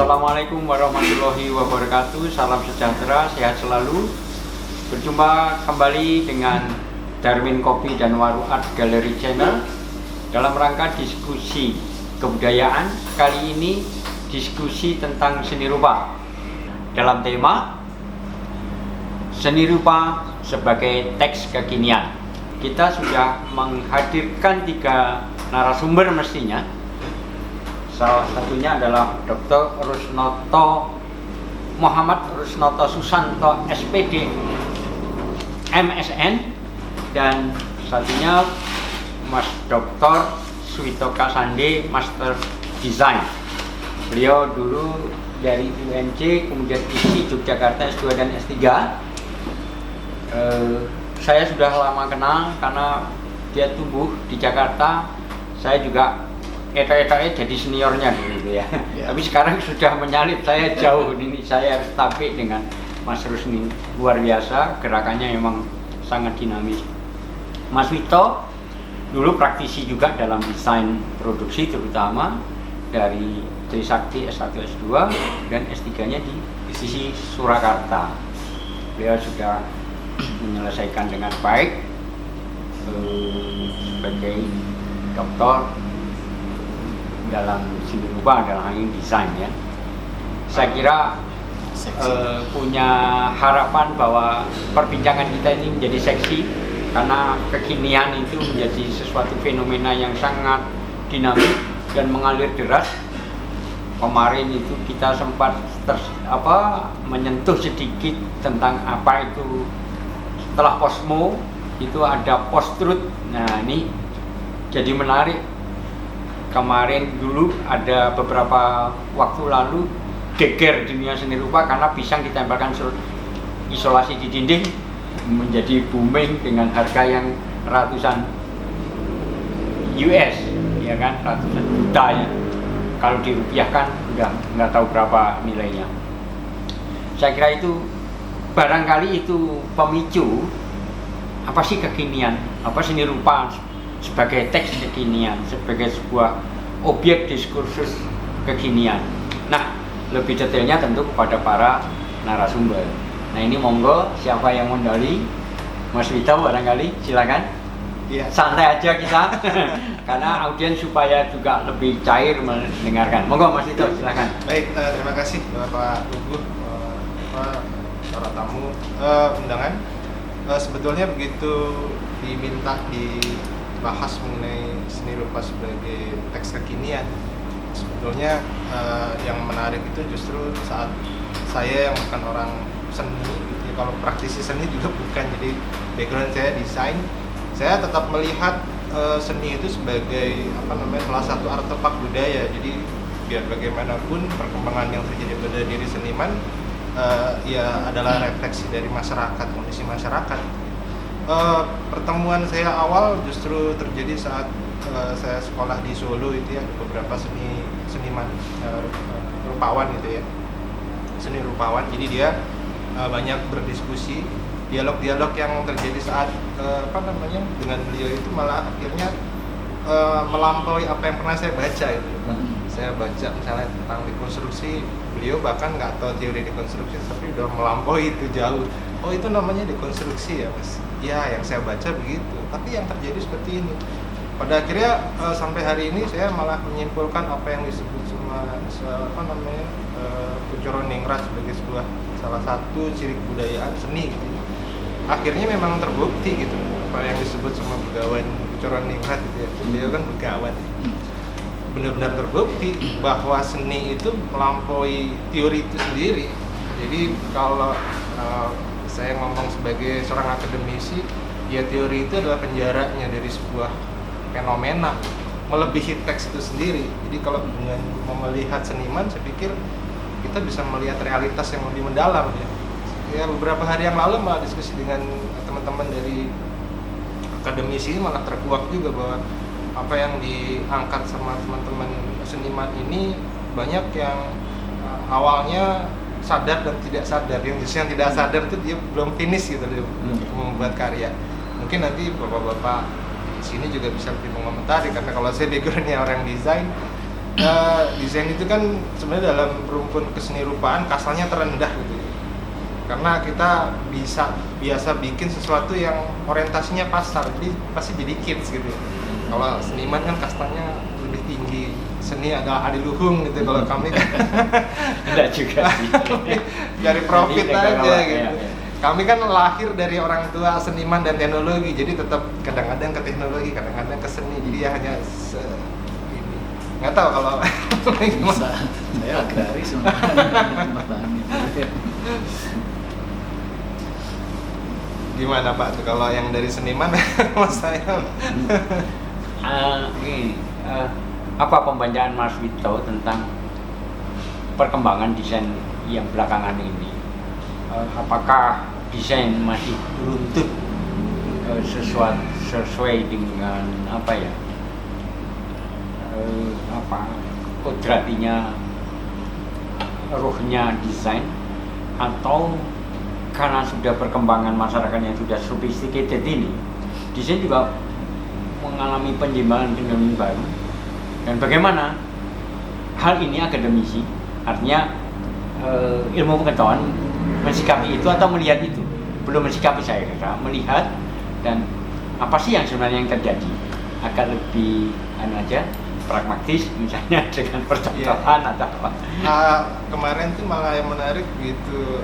Assalamualaikum warahmatullahi wabarakatuh. Salam sejahtera, sehat selalu. Berjumpa kembali dengan Darmin Kopi dan Warung Art Gallery Channel dalam rangka diskusi kebudayaan. Kali ini diskusi tentang seni rupa dalam tema seni rupa sebagai teks kekinian. Kita sudah menghadirkan 3 narasumber mestinya. Salah satunya adalah Dr. Rusnoto Muhammad Rusnoto Susanto SPD MSN, dan satunya Mas Dr. Suwito Kasande Master Design. Beliau dulu dari UNJ, kemudian ISI Yogyakarta S2 dan S3. Saya sudah lama kenal karena dia tumbuh di Jakarta. Saya juga eta-eta jadi seniornya gitu ya. Tapi sekarang sudah menyalip saya jauh. Ini saya harus tapi dengan Mas Rusni, luar biasa, gerakannya memang sangat dinamis. Mas Wito dulu praktisi juga dalam desain produksi, terutama dari Trisakti S1 S2 dan S3-nya di ISI Surakarta. Beliau sudah menyelesaikan dengan baik sebagai doktor dalam seni rupa, dalam hal ini desain ya. Saya kira punya harapan bahwa perbincangan kita ini menjadi seksi, karena kekinian itu menjadi sesuatu fenomena yang sangat dinamis dan mengalir deras. Kemarin itu kita sempat menyentuh sedikit tentang apa itu setelah posmo itu ada post-truth. Nah, ini jadi menarik. Kemarin dulu ada beberapa waktu lalu geger dunia seni rupa karena pisang ditempelkan isolasi di dinding, menjadi booming dengan harga yang ratusan US, ya kan, ratusan juta ya. Kalau dirupiahkan udah nggak tahu berapa nilainya. Saya kira itu barangkali itu pemicu apa sih kekinian, apa seni rupa sebagai teks kekinian, sebagai sebuah objek diskursus kekinian. Nah, lebih detailnya tentu kepada para narasumber. Nah, ini monggo siapa yang mendali? Mas Wito barangkali, silakan. Iya. Santai aja kita, karena audiens supaya juga lebih cair mendengarkan. Monggo Mas Wito, silakan. Baik, terima kasih Bapak Uguh, para tamu undangan. Sebetulnya begitu diminta dibahas mengenai seni rupa sebagai teks kekinian, sebetulnya yang menarik itu justru saat saya yang bukan orang seni gitu ya. Kalau praktisi seni juga bukan, jadi background saya desain. Saya tetap melihat seni itu sebagai salah satu artefak budaya. Jadi biar bagaimanapun perkembangan yang terjadi pada diri seniman ya adalah refleksi dari masyarakat, kondisi masyarakat. Pertemuan saya awal justru terjadi saat saya sekolah di Solo itu ya, beberapa seniman rupawan gitu ya, seni rupawan. Jadi dia banyak berdiskusi, dialog-dialog yang terjadi saat dengan beliau itu malah akhirnya melampaui apa yang pernah saya baca itu. Saya baca misalnya tentang dekonstruksi, beliau bahkan nggak tahu teori dekonstruksi, tapi udah melampaui itu jauh. Oh, itu namanya dekonstruksi ya Mas? Ya, yang saya baca begitu. Tapi yang terjadi seperti ini. Pada akhirnya sampai hari ini saya malah menyimpulkan apa yang disebut Pucoroningrat sebagai sebuah salah satu ciri kebudayaan seni gitu. Akhirnya memang terbukti gitu apa yang disebut sama Begawan Pucoroningrat gitu ya. Beliau kan begawan. Benar-benar terbukti bahwa seni itu melampaui teori itu sendiri. Jadi kalau saya ngomong sebagai seorang akademisi, ya teori itu adalah penjaranya dari sebuah fenomena, melebihi teks itu sendiri. Jadi kalau dengan melihat seniman, saya pikir kita bisa melihat realitas yang lebih mendalam ya. Ya, beberapa hari yang lalu malah diskusi dengan teman-teman dari akademisi ini malah terkuak juga bahwa apa yang diangkat sama teman-teman seniman ini banyak yang awalnya sadar dan tidak sadar. Yang tidak sadar itu dia belum finish gitu untuk membuat karya. Mungkin nanti bapak-bapak di sini juga bisa lebih mengomentari, karena kalau saya backgroundnya orang desain, desain itu kan sebenarnya dalam rumpun keseni rupaan kasarnya terendah gitu ya. Karena kita biasa bikin sesuatu yang orientasinya pasar, jadi pasti jadi kids gitu. Kalau seniman kan kastanya lebih tinggi, seni adalah adiluhung gitu. Kalau kami kan Enggak juga sih. dari profit Jadi, aja kalau- gitu. iya, iya. Kami kan lahir dari orang tua seniman dan teknologi, jadi tetap kadang-kadang ke teknologi, kadang-kadang ke seni. Jadi ya hanya ini. Nggak tahu kalau Bisa. Saya agraris bertani. gimana Pak tuh kalau yang dari seniman mas saya Apa pembacaan Mas Wito tentang perkembangan desain yang belakangan ini? Apakah desain masih runtut sesuai dengan apa ya? Kodratinya, ruhnya desain, atau karena sudah perkembangan masyarakat yang sudah sophisticated ini, desain juga mengalami penjimbangan teknologi baru. Dan bagaimana hal ini akademisi, artinya ilmu pengetahuan mensikapi itu atau melihat itu? Belum mensikapi, saya kira melihat, dan apa sih yang sebenarnya yang terjadi, agak lebih aja pragmatis misalnya dengan percontohan atau apa. Kemarin tuh malah yang menarik gitu,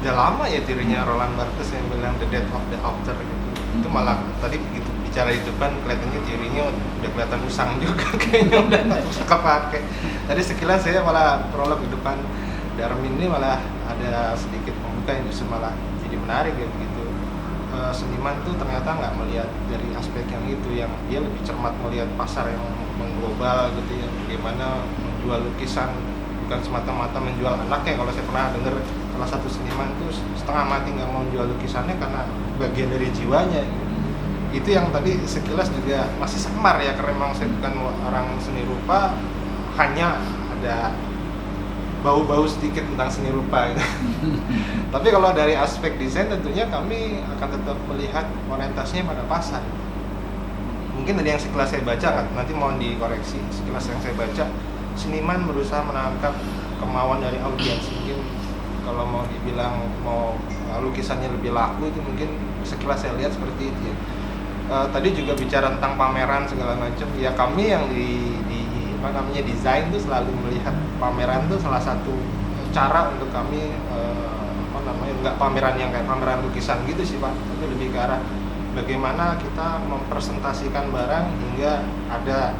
udah lama ya teorinya Roland Barthes yang bilang the death of the author gitu. Itu malah tadi begitu bicara di depan kelihatannya teorinya udah kelihatan usang juga kayaknya udah nggak usah kepake. Tadi sekilas saya malah prolog di depan Darmin ini malah ada sedikit membuka yang justru malah jadi menarik ya begitu. Seniman tuh ternyata nggak melihat dari aspek yang itu, yang dia lebih cermat melihat pasar yang mengglobal gitu ya, bagaimana menjual lukisan bukan semata-mata menjual anaknya. Kalau saya pernah dengar salah satu seniman tuh setengah mati nggak mau menjual lukisannya karena bagian dari jiwanya gitu. Itu yang tadi sekilas juga masih samar ya, karena memang saya bukan orang seni rupa, hanya ada bau-bau sedikit tentang seni rupa gitu. Tapi kalau dari aspek desain tentunya kami akan tetap melihat orientasinya pada pasar. Mungkin dari yang sekilas saya baca kan, nanti mohon dikoreksi, sekilas yang saya baca seniman berusaha menangkap kemauan dari audiens. Mungkin kalau mau dibilang mau lukisannya lebih laku itu mungkin sekilas saya lihat seperti itu ya. Tadi juga bicara tentang pameran segala macam ya, kami yang di apa namanya desain tuh selalu melihat pameran tuh salah satu cara untuk kami nggak pameran yang kayak pameran lukisan gitu sih Pak, tapi lebih ke arah bagaimana kita mempresentasikan barang hingga ada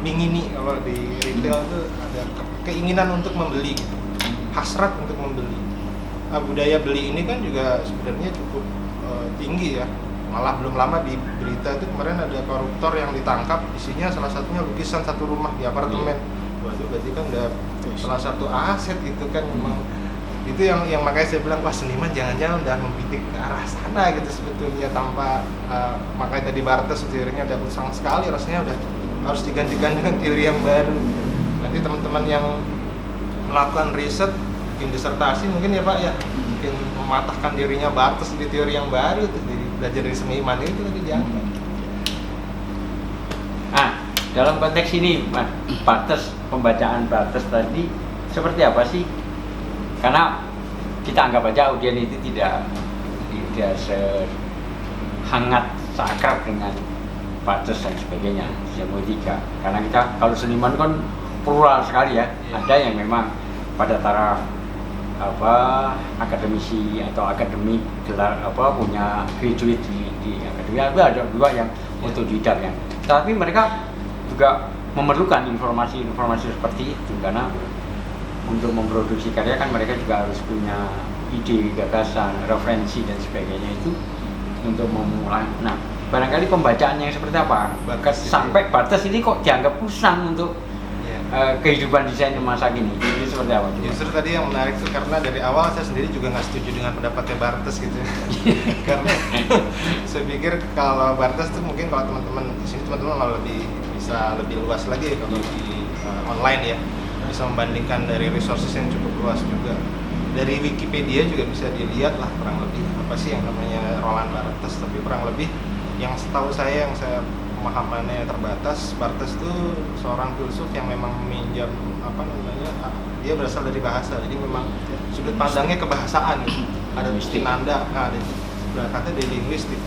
mingini. Kalau di retail tuh ada keinginan untuk membeli gitu, hasrat untuk membeli. Budaya beli ini kan juga sebenarnya cukup tinggi ya. Malah belum lama di berita itu kemarin ada koruptor yang ditangkap, isinya salah satunya lukisan satu rumah di apartemen. Waduh, berarti kan udah salah satu aset gitu kan memang. Itu yang makanya saya bilang, wah seniman jangan-jangan udah membidik ke arah sana gitu sebetulnya, tanpa makanya tadi Barthes teorinya udah usang sekali, rasanya udah harus digantikan dengan teori yang baru. Nanti teman-teman yang melakukan riset, bikin disertasi mungkin ya Pak ya, mungkin mematahkan dirinya Barthes di teori yang baru, jadi belajar dari seniman itu tadi diangkat. Dalam konteks ini Mas Barthes, pembacaan Barthes tadi seperti apa sih? Karena kita anggap aja audien itu tidak sehangat, seakrab dengan Barthes dan sebagainya, semiotika. Karena kita kalau seniman kan plural sekali ya. Ada yang memang pada taraf akademisi atau akademik, gelar punya graduate di akademik, ada juga yang otodidak yang. Tapi mereka juga memerlukan informasi seperti itu, karena untuk memproduksi karya kan mereka juga harus punya ide, gagasan, referensi dan sebagainya itu untuk memulai. Nah, barangkali pembacaan yang seperti apa? Sampai Barthes ini kok dianggap usang untuk kehidupan desain masa kini. Jadi seperti apa? Justru tadi yang menarik tuh karena dari awal saya sendiri juga nggak setuju dengan pendapatnya Barthes gitu. Karena saya pikir kalau Barthes tuh mungkin kalau teman-teman di sini malah bisa lebih luas lagi kalau di online ya, bisa membandingkan dari resources yang cukup luas juga. Dari Wikipedia juga bisa dilihat lah kurang lebih apa sih yang namanya Roland Barthes, tapi kurang lebih yang setahu saya yang saya pemahamannya terbatas. Barthes itu seorang filsuf yang memang meminjam dia berasal dari bahasa, jadi memang sudut pandangnya kebahasaan gitu. Ada penanda, ada berkata dari linguistik.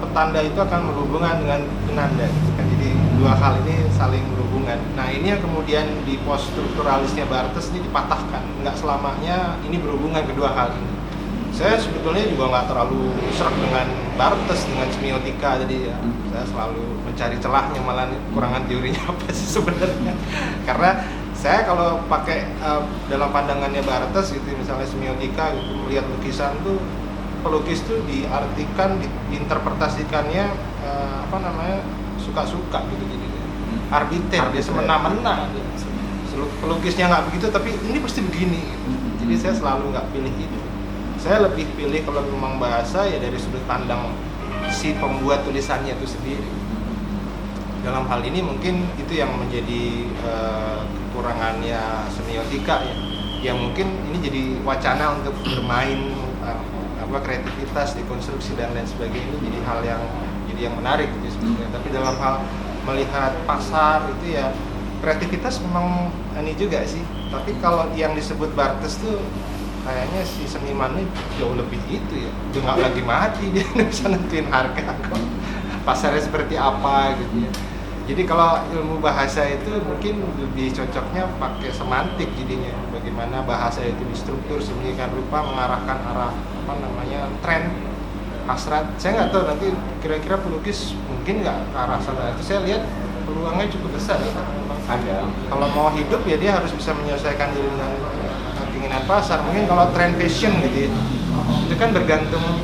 Petanda itu akan berhubungan dengan penanda gitu kan. Jadi dua hal ini saling berhubungan. Nah, ini yang kemudian di poststrukturalisnya Barthes ini dipatahkan. Nggak selamanya ini berhubungan kedua hal ini. Saya sebetulnya juga nggak terlalu serak dengan Barthes, dengan semiotika, jadi ya saya selalu mencari celahnya, malah kurangan teorinya apa sih sebenarnya. Karena saya kalau pakai dalam pandangannya Barthes gitu, misalnya semiotika gitu, melihat lukisan tuh, pelukis tuh diartikan, diinterpretasikannya suka-suka gitu, jadi arbiter, dia semena-mena. Pelukisnya nggak begitu, tapi ini pasti begini gitu. Jadi saya selalu nggak pilih itu. Saya lebih pilih kalau memang bahasa ya dari sudut pandang si pembuat tulisannya itu sendiri. Dalam hal ini mungkin itu yang menjadi kekurangannya semiotika ya. Ya mungkin ini jadi wacana untuk bermain kreativitas, dekonstruksi dan lain sebagainya, ini jadi yang menarik gitu sebenarnya. Tapi dalam hal melihat pasar itu ya kreativitas memang ini juga sih. Tapi kalau yang disebut Barthes tuh kayaknya si seniman ini jauh lebih itu ya, udah nggak lagi mati, dia bisa nentuin harga kok, pasarnya seperti apa gitu ya. Jadi kalau ilmu bahasa itu mungkin lebih cocoknya pakai semantik jadinya, bagaimana bahasa itu distruktur sedemikian rupa mengarahkan arah tren, hasrat. Saya nggak tahu nanti kira-kira pelukis mungkin nggak ke arah sana. Itu saya lihat peluangnya cukup besar ya. Ada. Kalau mau hidup ya dia harus bisa menyelesaikan diri dengan keinginan pasar. Mungkin kalau tren fashion gitu ya, itu kan bergantung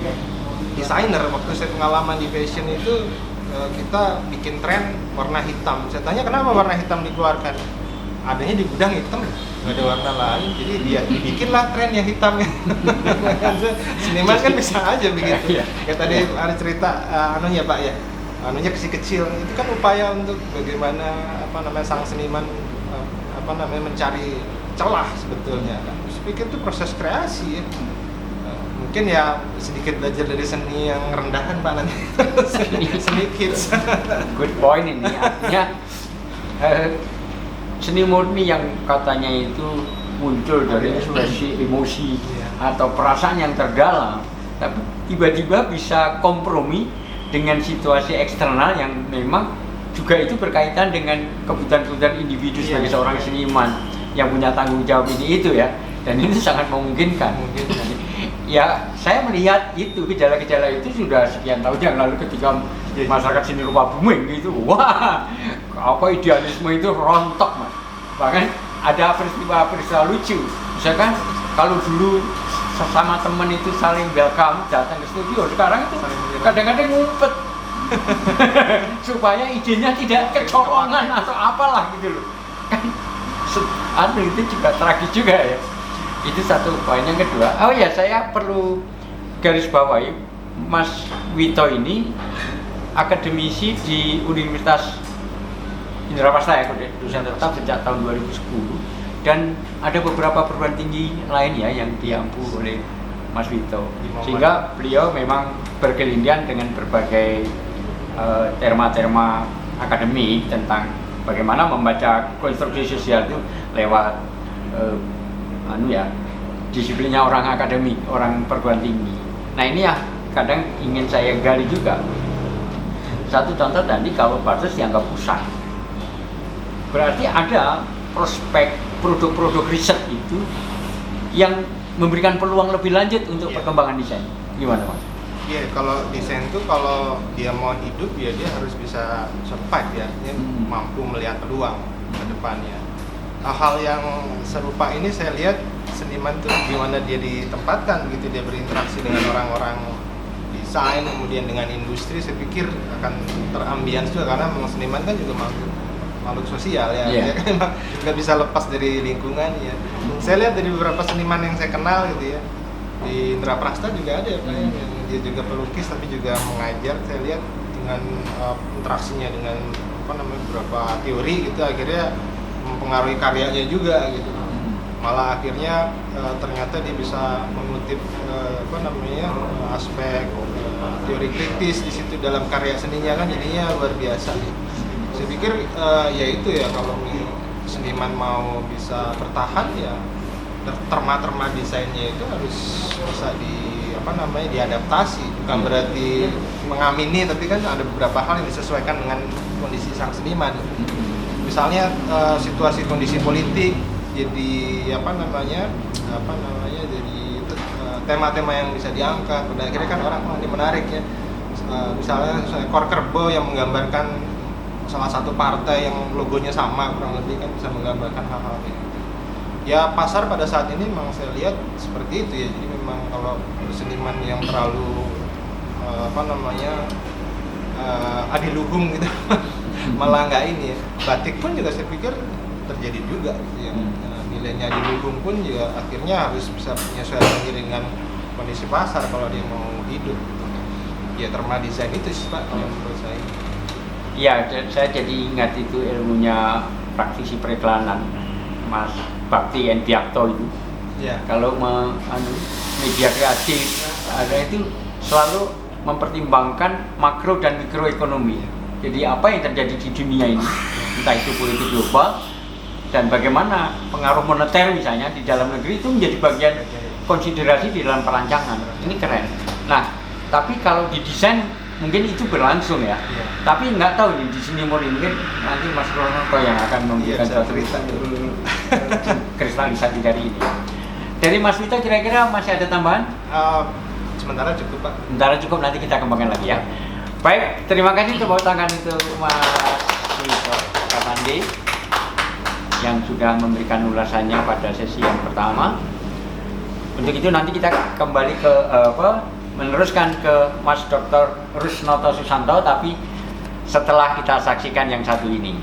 desainer. Waktu saya pengalaman di fashion itu kita bikin tren warna hitam. Saya tanya kenapa warna hitam dikeluarkan? Adanya di gudang hitam, nggak ada warna lain. Jadi dia bikinlah tren yang hitam. Seniman kan bisa aja begitu. Kayak tadi ada cerita Pak ya. Kecil itu kan upaya untuk bagaimana sang seniman mencari celah sebetulnya kan. Saya pikir itu proses kreasi ya. Mungkin ya sedikit belajar dari seni yang rendahan Pak nanti. Sedikit. Good point ini. Artinya seni murni yang katanya itu muncul dari ekspresi emosi atau perasaan yang terdalam, tapi tiba-tiba bisa kompromi dengan situasi eksternal yang memang juga itu berkaitan dengan kebutuhan-kebutuhan individu sebagai seorang seniman yang punya tanggung jawab ini itu ya, dan itu sangat memungkinkan. Ya saya melihat itu gejala-gejala itu sudah sekian tahun yang lalu ketika masyarakat seni rupa booming gitu, wah apa idealisme itu rontok Mas. Bahkan ada peristiwa lucu, misalkan kalau dulu sesama teman itu saling welcome datang ke studio, sekarang itu kadang-kadang ngumpet supaya idenya tidak kecolongan atau apalah gitu loh kan. Itu juga tragis juga ya. Itu satu poin. Yang kedua, saya perlu garis bawahi, Mas Wito ini akademisi di Universitas Indrapasta ya, dosen tetap sejak tahun 2010, dan ada beberapa perguruan tinggi lain ya yang diampu oleh Mas Wito, sehingga beliau memang berkelindian dengan berbagai terma-terma akademik tentang bagaimana membaca konstruksi sosial itu lewat disiplinnya orang akademik, orang perguruan tinggi. Nah ini ya kadang ingin saya gali juga. Satu contoh tadi, kalau Barthes dianggap pusat, berarti ada prospek produk-produk riset itu yang memberikan peluang lebih lanjut untuk perkembangan desain. Gimana Mas? Iya, kalau desain itu kalau dia mau hidup ya dia harus bisa survive ya, dia mampu melihat peluang ke depannya. Hal yang serupa ini saya lihat seniman tuh gimana dia ditempatkan gitu, dia berinteraksi dengan orang-orang desain, kemudian dengan industri. Saya pikir akan terambience juga karena memang seniman kan juga makhluk sosial ya, dia kan memang nggak bisa lepas dari lingkungan ya. Saya lihat dari beberapa seniman yang saya kenal gitu ya, di Indraprasta juga ada yang dia juga pelukis tapi juga mengajar. Saya lihat dengan interaksinya dengan beberapa teori gitu, akhirnya mempengaruhi karyanya juga gitu. Malah akhirnya ternyata dia bisa mengutip aspek teori kritis di situ dalam karya seninya kan jadinya luar biasa. Saya pikir ya itu ya, kalau seniman mau bisa bertahan ya terma-terma desainnya itu harus bisa diadaptasi, bukan berarti mengamini, tapi kan ada beberapa hal yang disesuaikan dengan kondisi sang seniman. Misalnya situasi kondisi politik jadi jadi tema-tema yang bisa diangkat, pada akhirnya kan orang ini menarik ya. Misalnya ekor kerbau yang menggambarkan salah satu partai yang logonya sama, kurang lebih kan bisa menggambarkan hal-hal ini. Ya pasar pada saat ini memang saya lihat seperti itu ya. Jadi memang kalau seniman yang terlalu adiluhung gitu malah nggak ini ya. Batik pun juga saya pikir terjadi juga gitu, yang nilainya adiluhung pun juga akhirnya harus bisa menyesuaikan diri dengan kondisi pasar kalau dia mau hidup. Ya terma desain itu sih Pak yang menurut saya. Iya, saya jadi ingat itu ilmunya praktisi periklanan Mas Bakti Endiakto itu. Ya. Kalau media kreatif ada itu selalu mempertimbangkan makro dan mikroekonomi. Jadi apa yang terjadi di dunia ini, entah itu politik global dan bagaimana pengaruh moneter misalnya di dalam negeri itu menjadi bagian konsiderasi di dalam perancangan. Ini keren. Nah, tapi kalau di desain mungkin itu berlangsung ya. Tapi nggak tahu nih di sini mungkin nanti Mas Rono yang akan memberikan suatu kristalisasi dari ini. Dari Mas Vito kira-kira masih ada tambahan? Sementara cukup Pak. Sementara cukup, nanti kita kembangkan lagi ya. Baik, terima kasih tepuk tangan untuk Mas Vito Kasandi yang sudah memberikan ulasannya pada sesi yang pertama. Untuk itu nanti kita kembali ke meneruskan ke Mas Dr. Rusnoto Susanto, tapi setelah kita saksikan yang satu ini.